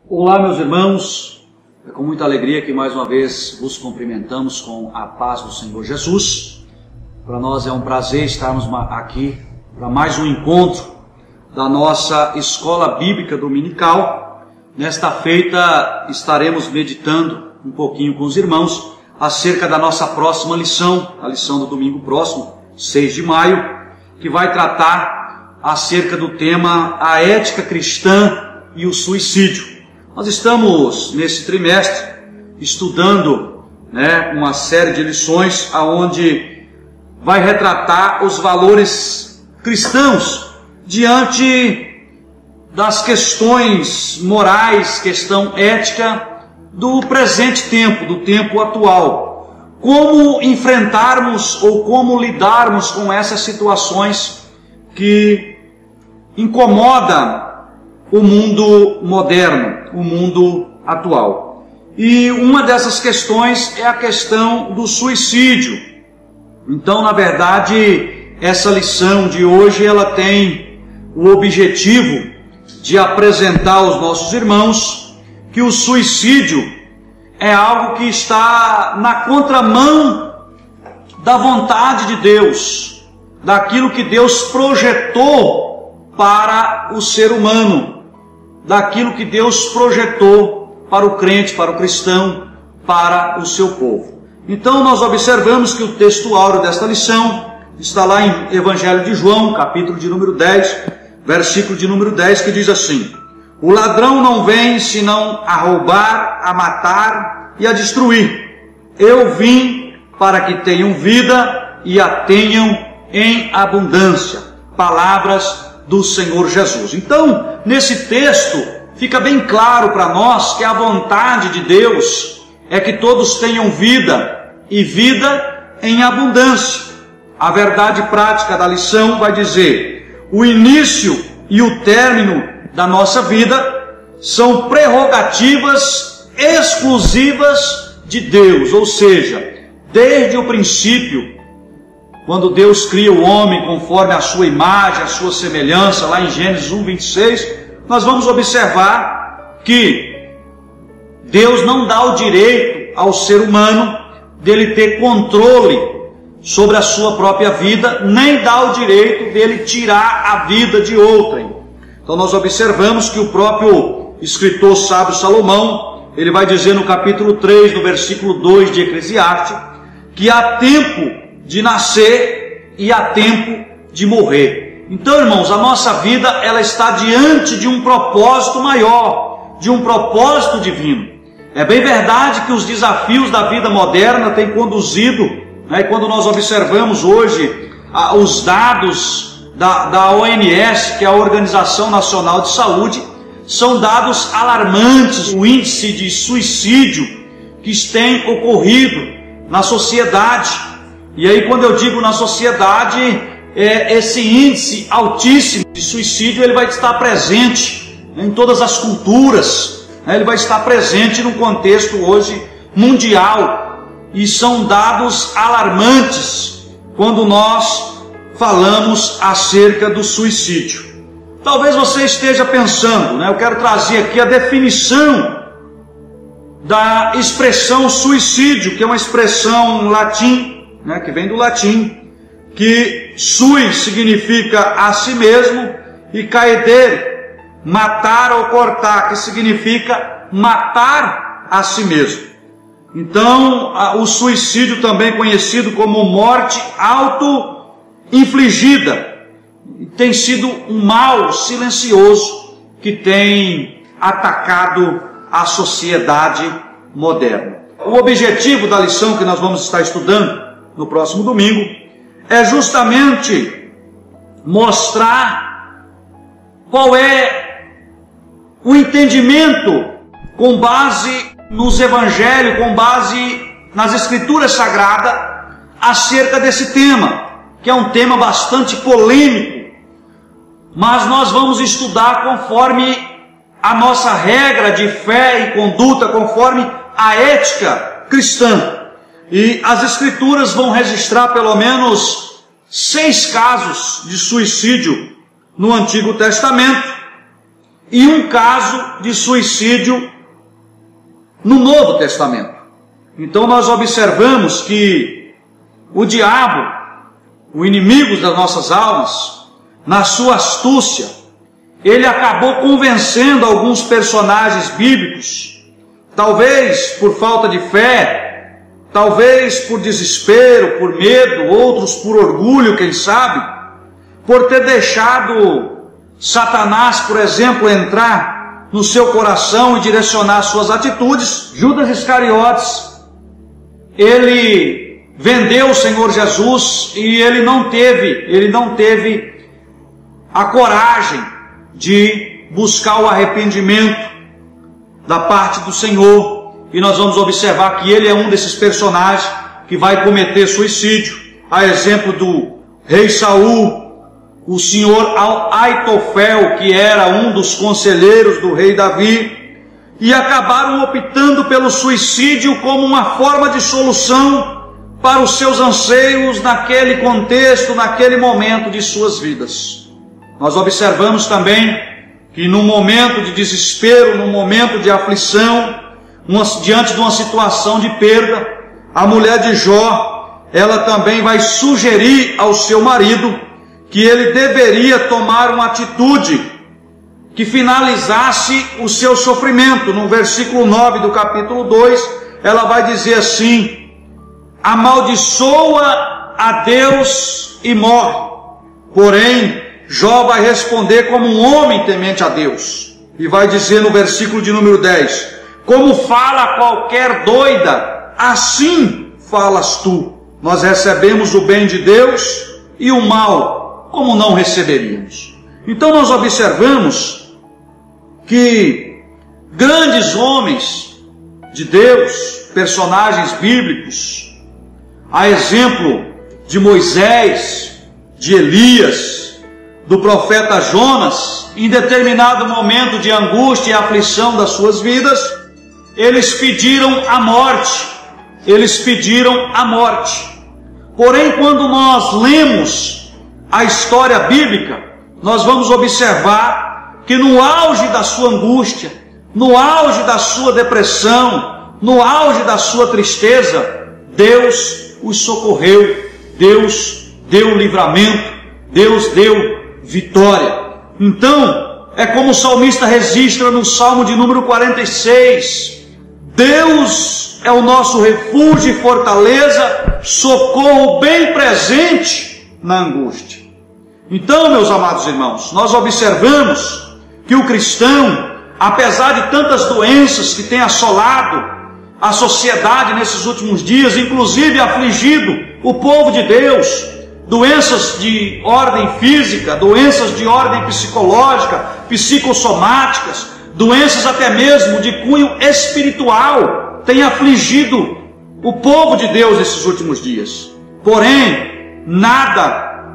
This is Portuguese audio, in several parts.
Olá, meus irmãos, é com muita alegria que mais uma vez vos cumprimentamos com a paz do Senhor Jesus. Para nós é um prazer estarmos aqui para mais um encontro da nossa Escola Bíblica Dominical. Nesta feita estaremos meditando um pouquinho com os irmãos acerca da nossa próxima lição, a lição do domingo próximo, 6 de maio, que vai tratar acerca do tema a ética cristã e o suicídio. Nós estamos, nesse trimestre, estudando uma série de lições onde vai retratar os valores cristãos diante das questões morais, questão ética do presente tempo, do tempo atual. Como enfrentarmos ou como lidarmos com essas situações que incomodam o mundo moderno, o mundo atual. E uma dessas questões é a questão do suicídio. Então, na verdade, essa lição de hoje ela tem o objetivo de apresentar aos nossos irmãos que o suicídio é algo que está na contramão da vontade de Deus, daquilo que Deus projetou para o ser humano, daquilo que Deus projetou para o crente, para o cristão, para o seu povo. Então nós observamos que o texto áureo desta lição está lá em Evangelho de João, capítulo de número 10, versículo de número 10, que diz assim: o ladrão não vem senão a roubar, a matar e a destruir. Eu vim para que tenham vida e a tenham em abundância. Palavras do Senhor Jesus. Então, nesse texto, fica bem claro para nós que a vontade de Deus é que todos tenham vida e vida em abundância. A verdade prática da lição vai dizer: o início e o término da nossa vida são prerrogativas exclusivas de Deus, ou seja, desde o princípio, quando Deus cria o homem conforme a sua imagem, a sua semelhança, lá em Gênesis 1:26, nós vamos observar que Deus não dá o direito ao ser humano dele ter controle sobre a sua própria vida, nem dá o direito dele tirar a vida de outrem. Então nós observamos que o próprio escritor sábio Salomão, ele vai dizer no capítulo 3, no versículo 2 de Eclesiastes, que há tempo de nascer e há tempo de morrer. Então, irmãos, a nossa vida ela está diante de um propósito maior, de um propósito divino. É bem verdade que os desafios da vida moderna têm conduzido, e quando nós observamos hoje os dados da OMS, que é a Organização Nacional de Saúde, são dados alarmantes. O índice de suicídio que tem ocorrido na sociedade. E aí, quando eu digo na sociedade, esse índice altíssimo de suicídio, ele vai estar presente em todas as culturas, ele vai estar presente no contexto hoje mundial, e são dados alarmantes quando nós falamos acerca do suicídio. Talvez você esteja pensando, eu quero trazer aqui a definição da expressão suicídio, que é uma expressão latim, que vem do latim, que sui significa a si mesmo e caedere, matar ou cortar, que significa matar a si mesmo. Então, o suicídio, também conhecido como morte auto-infligida, tem sido um mal silencioso que tem atacado a sociedade moderna. O objetivo da lição que nós vamos estar estudando no próximo domingo é justamente mostrar qual é o entendimento com base nos evangelhos, com base nas escrituras sagradas acerca desse tema, que é um tema bastante polêmico, mas nós vamos estudar conforme a nossa regra de fé e conduta, conforme a ética cristã. E as escrituras vão registrar pelo menos 6 casos de suicídio no Antigo Testamento, e um caso de suicídio no Novo Testamento. Então nós observamos que o diabo, o inimigo das nossas almas, na sua astúcia, ele acabou convencendo alguns personagens bíblicos, talvez por falta de fé, talvez por desespero, por medo, outros por orgulho, quem sabe, por ter deixado Satanás, por exemplo, entrar no seu coração e direcionar suas atitudes. Judas Iscariotes, ele vendeu o Senhor Jesus e ele não teve a coragem de buscar o arrependimento da parte do Senhor. E nós vamos observar que ele é um desses personagens que vai cometer suicídio, a exemplo do rei Saul, o senhor Aitofel, que era um dos conselheiros do rei Davi, e acabaram optando pelo suicídio como uma forma de solução para os seus anseios naquele contexto, naquele momento de suas vidas. Nós observamos também que no momento de desespero, no momento de aflição, diante de uma situação de perda, a mulher de Jó, ela também vai sugerir ao seu marido que ele deveria tomar uma atitude que finalizasse o seu sofrimento. No versículo 9 do capítulo 2, ela vai dizer assim: amaldiçoa a Deus e morre. Porém, Jó vai responder como um homem temente a Deus, e vai dizer no versículo de número 10, como fala qualquer doida, assim falas tu. Nós recebemos o bem de Deus e o mal, como não receberíamos? Então nós observamos que grandes homens de Deus, personagens bíblicos, a exemplo de Moisés, de Elias, do profeta Jonas, em determinado momento de angústia e aflição das suas vidas, eles pediram a morte. Porém, quando nós lemos a história bíblica, nós vamos observar que no auge da sua angústia, no auge da sua depressão, no auge da sua tristeza, Deus os socorreu, Deus deu livramento, Deus deu vitória. Então, é como o salmista registra no Salmo de número 46, Deus é o nosso refúgio e fortaleza, socorro bem presente na angústia. Então, meus amados irmãos, nós observamos que o cristão, apesar de tantas doenças que tem assolado a sociedade nesses últimos dias, inclusive afligido o povo de Deus, doenças de ordem física, doenças de ordem psicológica, psicossomáticas, doenças até mesmo de cunho espiritual, tem afligido o povo de Deus nesses últimos dias. Porém, nada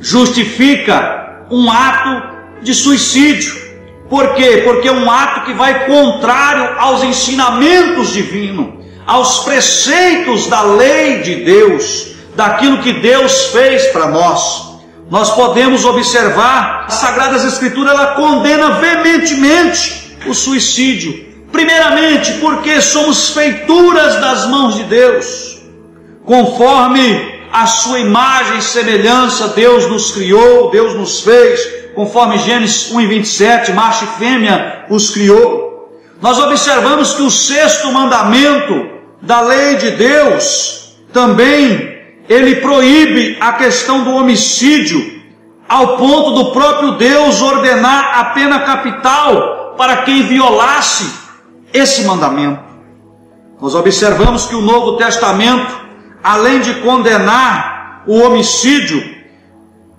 justifica um ato de suicídio. Por quê? Porque é um ato que vai contrário aos ensinamentos divinos, aos preceitos da lei de Deus, daquilo que Deus fez para nós. Nós podemos observar, as Sagradas Escrituras, ela condena veementemente o suicídio. Primeiramente, porque somos feituras das mãos de Deus. Conforme a sua imagem e semelhança, Deus nos criou, Deus nos fez, conforme Gênesis 1:27, macho e fêmea os criou. Nós observamos que o 6º mandamento da lei de Deus também ele proíbe a questão do homicídio, ao ponto do próprio Deus ordenar a pena capital para quem violasse esse mandamento. Nós observamos que o Novo Testamento, além de condenar o homicídio,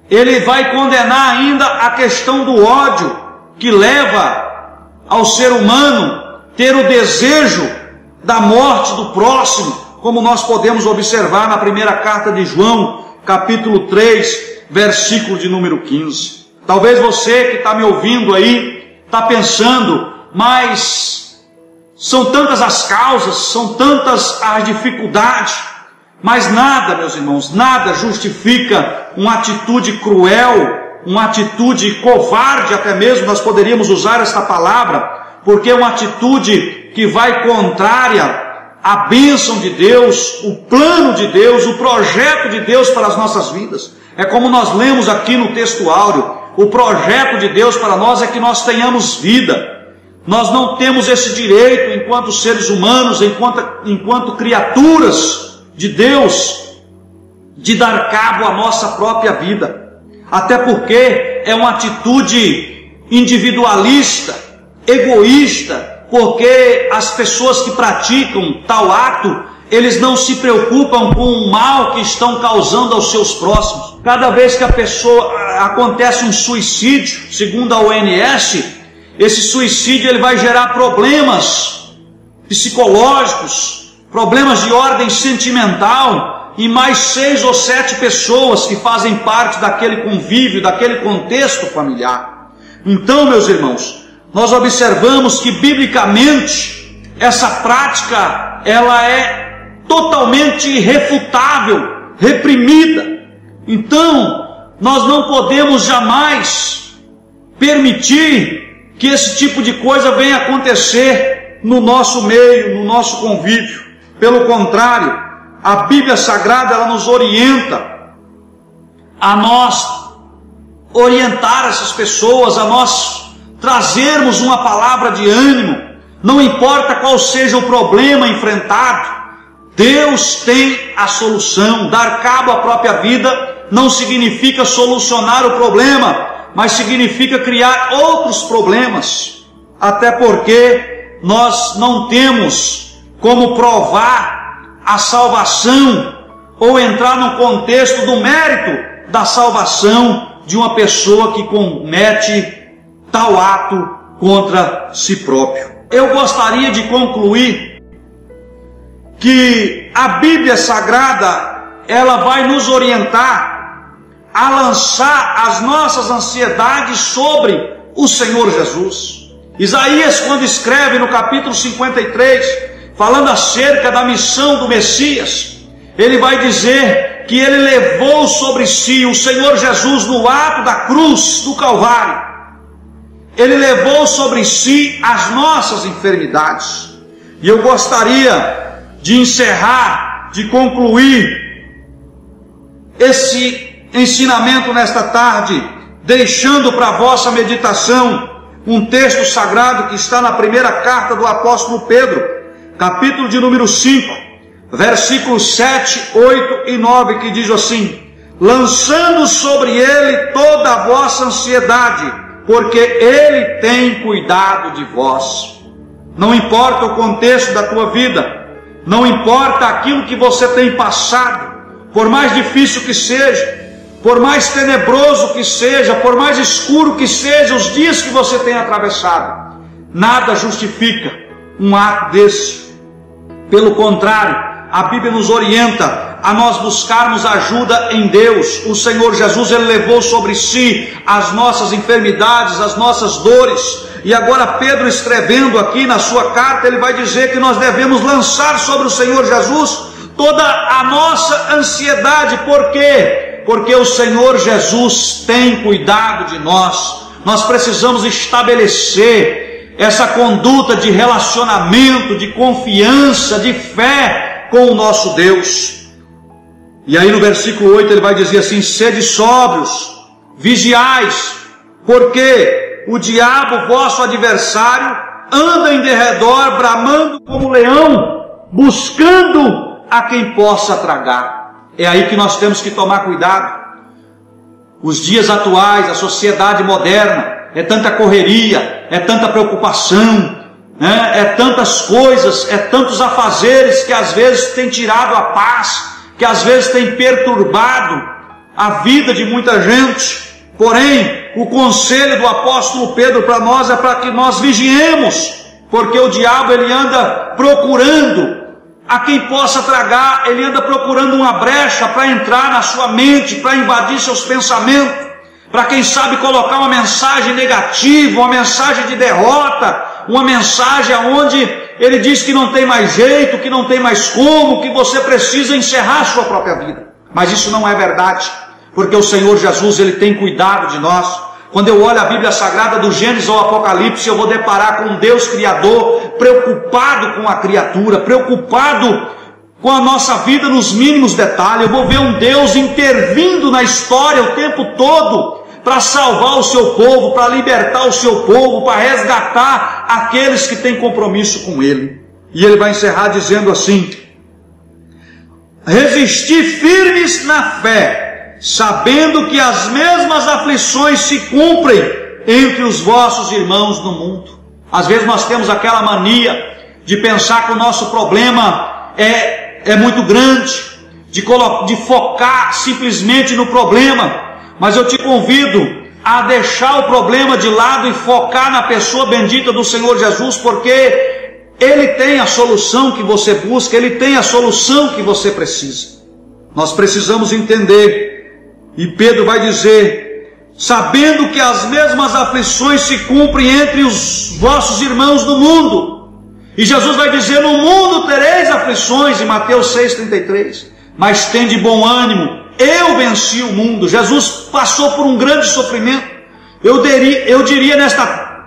ele vai condenar ainda a questão do ódio, que leva ao ser humano ter o desejo da morte do próximo, como nós podemos observar na primeira carta de João, capítulo 3, versículo de número 15. Talvez você que está me ouvindo aí, está pensando, mas são tantas as causas, são tantas as dificuldades, mas nada, meus irmãos, nada justifica uma atitude cruel uma atitude covarde, até mesmo nós poderíamos usar esta palavra, porque é uma atitude que vai contrária à bênção de Deus, o plano de Deus, o projeto de Deus para as nossas vidas. É como nós lemos aqui no texto áureo, o projeto de Deus para nós é que nós tenhamos vida. Nós não temos esse direito enquanto seres humanos, enquanto criaturas de Deus, de dar cabo à nossa própria vida. Até porque é uma atitude individualista, egoísta, porque as pessoas que praticam tal ato, eles não se preocupam com o mal que estão causando aos seus próximos. Cada vez que acontece um suicídio, segundo a OMS, esse suicídio ele vai gerar problemas psicológicos, problemas de ordem sentimental, e mais 6 ou 7 pessoas que fazem parte daquele convívio, daquele contexto familiar. Então, meus irmãos, nós observamos que biblicamente essa prática ela é totalmente irrefutável, reprimida. Então, nós não podemos jamais permitir que esse tipo de coisa venha acontecer no nosso meio, no nosso convívio. Pelo contrário, a Bíblia Sagrada ela nos orienta a nós orientar essas pessoas, a nós trazermos uma palavra de ânimo. Não importa qual seja o problema enfrentado, Deus tem a solução. Dar cabo à própria vida não significa solucionar o problema, mas significa criar outros problemas. Até porque nós não temos como provar a salvação ou entrar no contexto do mérito da salvação de uma pessoa que comete tal ato contra si próprio. Eu gostaria de concluir que a Bíblia Sagrada ela vai nos orientar a lançar as nossas ansiedades sobre o Senhor Jesus. Isaías, quando escreve no capítulo 53, falando acerca da missão do Messias, ele vai dizer que ele levou sobre si, o Senhor Jesus, no ato da cruz do Calvário, ele levou sobre si as nossas enfermidades. E eu gostaria de encerrar, de concluir esse ensinamento nesta tarde, deixando para a vossa meditação um texto sagrado que está na primeira carta do apóstolo Pedro, capítulo de número 5, versículos 7, 8 e 9, que diz assim: lançando sobre ele toda a vossa ansiedade, porque ele tem cuidado de vós. Não importa o contexto da tua vida, não importa aquilo que você tem passado, por mais difícil que seja, por mais tenebroso que seja, por mais escuro que seja os dias que você tem atravessado, nada justifica um ato desse. Pelo contrário, a Bíblia nos orienta a nós buscarmos ajuda em Deus. O Senhor Jesus, ele levou sobre si as nossas enfermidades, as nossas dores. E agora Pedro, escrevendo aqui na sua carta, ele vai dizer que nós devemos lançar sobre o Senhor Jesus toda a nossa ansiedade. Por quê? Porque o Senhor Jesus tem cuidado de nós. Nós precisamos estabelecer essa conduta de relacionamento, de confiança, de fé com o nosso Deus. E aí no versículo 8 ele vai dizer assim: sede sóbrios, vigiais, porque o diabo, vosso adversário, anda em derredor, bramando como leão, buscando a quem possa tragar. É aí que nós temos que tomar cuidado. Os dias atuais, a sociedade moderna, é tanta correria, é tanta preocupação, né? É tantas coisas, é tantos afazeres que às vezes tem tirado a paz, que às vezes tem perturbado a vida de muita gente. Porém, o conselho do apóstolo Pedro para nós é para que nós vigiemos, porque o diabo ele anda procurando a quem possa tragar, ele anda procurando uma brecha para entrar na sua mente, para invadir seus pensamentos, para quem sabe colocar uma mensagem negativa, uma mensagem de derrota, uma mensagem onde ele diz que não tem mais jeito, que não tem mais como, que você precisa encerrar a sua própria vida. Mas isso não é verdade. porque o Senhor Jesus, Ele tem cuidado de nós. Quando eu olho a Bíblia Sagrada do Gênesis ao Apocalipse, eu vou deparar com um Deus Criador, preocupado com a criatura, preocupado com a nossa vida nos mínimos detalhes. Eu vou ver um Deus intervindo na história o tempo todo, para salvar o seu povo, para libertar o seu povo, para resgatar aqueles que têm compromisso com Ele. E Ele vai encerrar dizendo assim: resistir firmes na fé, sabendo que as mesmas aflições se cumprem entre os vossos irmãos no mundo. Às vezes nós temos aquela mania de pensar que o nosso problema é muito grande, de focar simplesmente no problema. Mas eu te convido a deixar o problema de lado e focar na pessoa bendita do Senhor Jesus, porque Ele tem a solução que você busca, Ele tem a solução que você precisa. Nós precisamos entender, e Pedro vai dizer: sabendo que as mesmas aflições se cumprem entre os vossos irmãos do mundo. E Jesus vai dizer: no mundo tereis aflições, em Mateus 6,33, mas tende bom ânimo, eu venci o mundo. Jesus passou por um grande sofrimento. Eu diria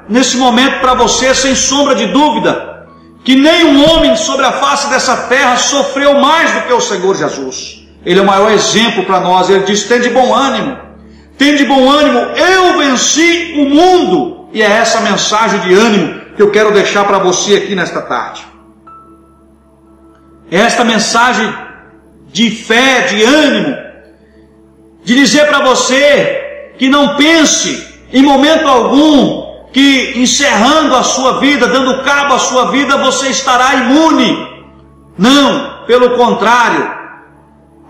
nesse momento para você, sem sombra de dúvida, que nenhum homem sobre a face dessa terra sofreu mais do que o Senhor Jesus. Ele é o maior exemplo para nós. Ele diz: tende bom ânimo, eu venci o mundo. E é essa mensagem de ânimo que eu quero deixar para você aqui nesta tarde. Esta mensagem de fé, de ânimo, de dizer para você que não pense em momento algum que encerrando a sua vida, dando cabo à sua vida, você estará imune. Não, pelo contrário,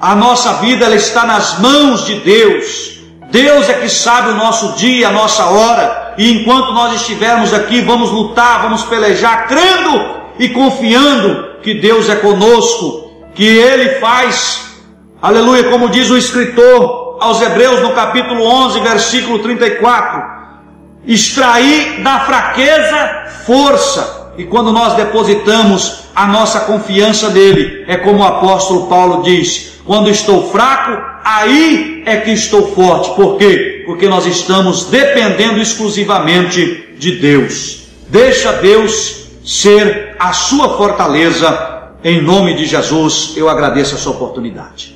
a nossa vida ela está nas mãos de Deus. Deus é que sabe o nosso dia, a nossa hora, e enquanto nós estivermos aqui, vamos lutar, vamos pelejar, crendo e confiando que Deus é conosco, que Ele faz, aleluia, como diz o escritor aos Hebreus no capítulo 11, versículo 34, extrair da fraqueza força. E quando nós depositamos a nossa confiança nele, é como o apóstolo Paulo diz: quando estou fraco, aí é que estou forte. Por quê? Porque nós estamos dependendo exclusivamente de Deus. Deixa Deus ser a sua fortaleza. Em nome de Jesus, eu agradeço essa oportunidade.